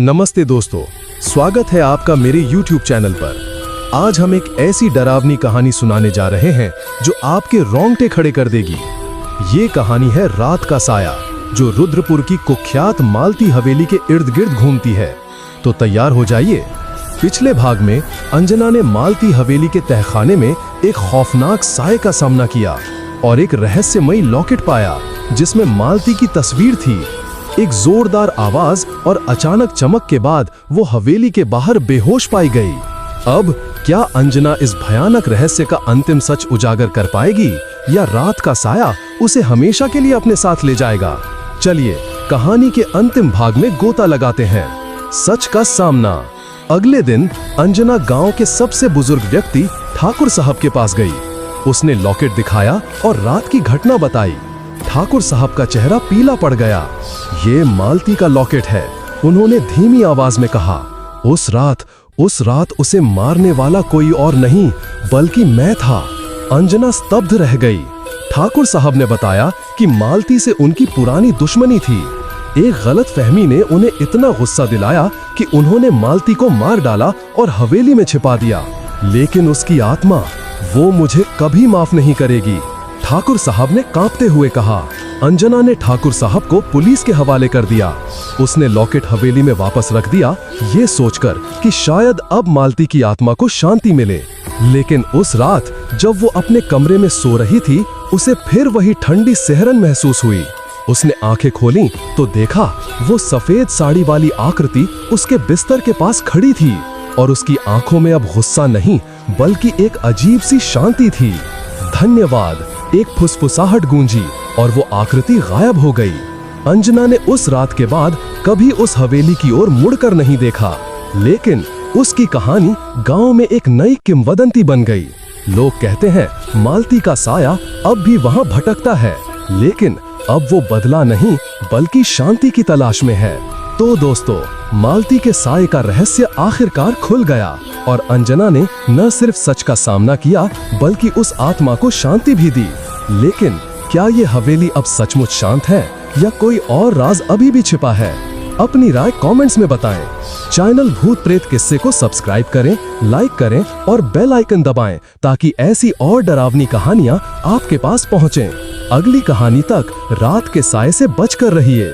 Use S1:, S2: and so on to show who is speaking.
S1: नमस्ते दोस्तों, स्वागत है आपका मेरे YouTube चैनल पर। आज हम एक ऐसी डरावनी कहानी सुनाने जा रहे हैं जो आपके रोंगटे खड़े कर देगी। ये कहानी है रात का साया, जो रुद्रपुर की कुख्यात मालती हवेली के इर्द गिर्द घूमती है। तो तैयार हो जाइए। पिछले भाग में अंजना ने मालती हवेली के तहखाने में एक खौफनाक साये का सामना किया और एक रहस्यमयी लॉकेट पाया जिसमें मालती की तस्वीर थी। एक जोरदार आवाज और अचानक चमक के बाद वो हवेली के बाहर बेहोश पाई गई। अब क्या अंजना इस भयानक रहस्य का अंतिम सच उजागर कर पाएगी या रात का साया उसे हमेशा के लिए अपने साथ ले जाएगा? चलिए कहानी के अंतिम भाग में गोता लगाते हैं। सच का सामना। अगले दिन अंजना गांव के सबसे बुजुर्ग व्यक्ति ठाकुर साहब के पास गई। उसने लॉकेट दिखाया और रात की घटना बताई। ठाकुर साहब का चेहरा पीला पड़ गया। ये मालती का लॉकेट है, उन्होंने धीमी आवाज में कहा। उस रात उसे मारने वाला कोई और नहीं बल्कि मैं था। अंजना स्तब्ध रह गई। ठाकुर साहब ने बताया कि मालती से उनकी पुरानी दुश्मनी थी। एक गलतफहमी ने उन्हें इतना गुस्सा दिलाया कि उन्होंने मालती को मार डाला और हवेली में छिपा दिया। लेकिन उसकी आत्मा, वो मुझे कभी माफ नहीं करेगी, ठाकुर साहब ने कांपते हुए कहा। अंजना ने ठाकुर साहब को पुलिस के हवाले कर दिया। उसने लॉकेट हवेली में वापस रख दिया, ये सोचकर कि शायद अब मालती की आत्मा को शांति मिले। लेकिन उस रात जब वो अपने कमरे में सो रही थी, उसे फिर वही ठंडी सिहरन महसूस हुई। उसने आंखें खोलीं तो देखा वो सफेद साड़ी वाली आकृति उसके बिस्तर के पास खड़ी थी और उसकी आंखों में अब गुस्सा नहीं बल्कि एक अजीब सी शांति थी। धन्यवाद, एक फुसफुसाहट गूंजी और वो आकृति गायब हो गई। अंजना ने उस रात के बाद कभी उस हवेली की ओर मुड़कर नहीं देखा। लेकिन उसकी कहानी गांव में एक नई किंवदंती बन गई। लोग कहते हैं मालती का साया अब भी वहां भटकता है, लेकिन अब वो बदला नहीं बल्कि शांति की तलाश में है। तो दोस्तों, मालती के साये का रहस्य आखिरकार खुल गया और अंजना ने न सिर्फ सच का सामना किया बल्कि उस आत्मा को शांति भी दी। लेकिन क्या ये हवेली अब सचमुच शांत है या कोई और राज अभी भी छिपा है? अपनी राय कमेंट्स में बताएं। चैनल भूत प्रेत किस्से को सब्सक्राइब करें, लाइक करें और बेल आइकन दबाएं ताकि ऐसी और डरावनी कहानियां आपके पास पहुंचें। अगली कहानी तक रात के साये से बचकर रहिए।